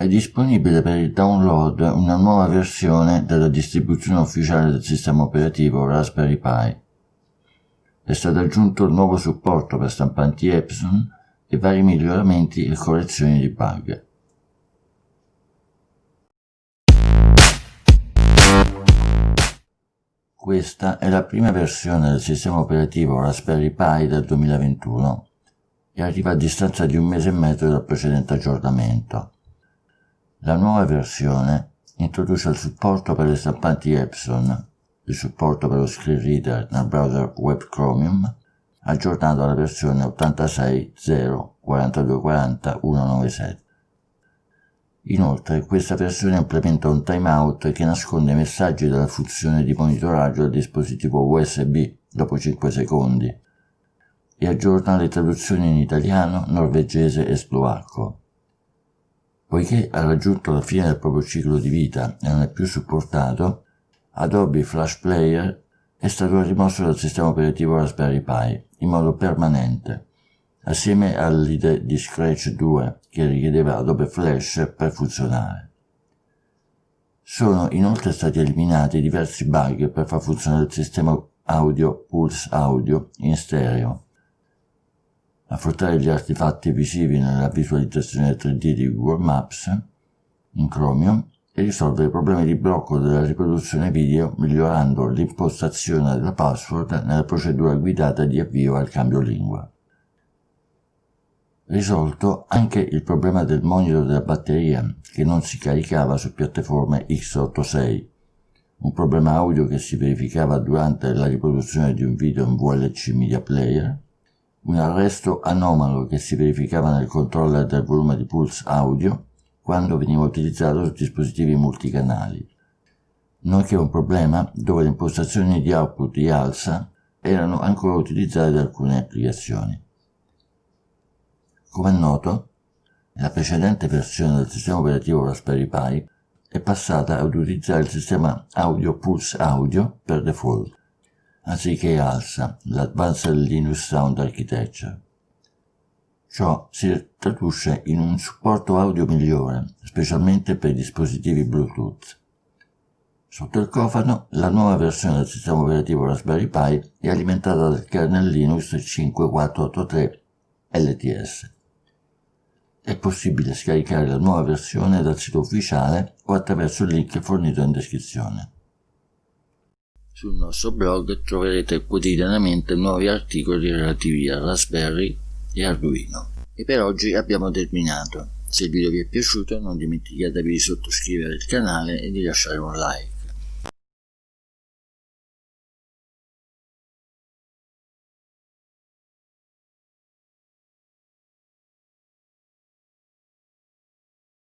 È disponibile per il download una nuova versione della distribuzione ufficiale del sistema operativo Raspberry Pi. È stato aggiunto il nuovo supporto per stampanti Epson e vari miglioramenti e correzioni di bug. Questa è la prima versione del sistema operativo Raspberry Pi del 2021 e arriva a distanza di un mese e mezzo dal precedente aggiornamento. La nuova versione introduce il supporto per le stampanti Epson, il supporto per lo screen reader nel browser web Chromium, aggiornato alla versione 86.0.4240.197. Inoltre, questa versione implementa un timeout che nasconde i messaggi della funzione di monitoraggio del dispositivo USB dopo 5 secondi e aggiorna le traduzioni in italiano, norvegese e slovacco. Poiché ha raggiunto la fine del proprio ciclo di vita e non è più supportato, Adobe Flash Player è stato rimosso dal sistema operativo Raspberry Pi in modo permanente, assieme all'IDE di Scratch 2 che richiedeva Adobe Flash per funzionare. Sono inoltre stati eliminati diversi bug per far funzionare il sistema audio Pulse Audio in stereo, affrontare gli artefatti visivi nella visualizzazione 3D di Google Maps in Chromium e risolvere i problemi di blocco della riproduzione video migliorando l'impostazione della password nella procedura guidata di avvio al cambio lingua. Risolto anche il problema del monitor della batteria che non si caricava su piattaforme x86, un problema audio che si verificava durante la riproduzione di un video in VLC Media Player, un arresto anomalo che si verificava nel controller del volume di Pulse Audio quando veniva utilizzato su dispositivi multicanali, nonché un problema dove le impostazioni di output e alza erano ancora utilizzate da alcune applicazioni. Come è noto, la precedente versione del sistema operativo Raspberry Pi è passata ad utilizzare il sistema audio Pulse Audio per default, anziché ALSA, l'Advanced Linux Sound Architecture. Ciò si traduce in un supporto audio migliore, specialmente per i dispositivi Bluetooth. Sotto il cofano, la nuova versione del sistema operativo Raspberry Pi è alimentata dal kernel Linux 5483 LTS. È possibile scaricare la nuova versione dal sito ufficiale o attraverso il link fornito in descrizione. Sul nostro blog troverete quotidianamente nuovi articoli relativi a Raspberry e Arduino. E per oggi abbiamo terminato. Se il video vi è piaciuto non dimenticatevi di sottoscrivere il canale e di lasciare un like.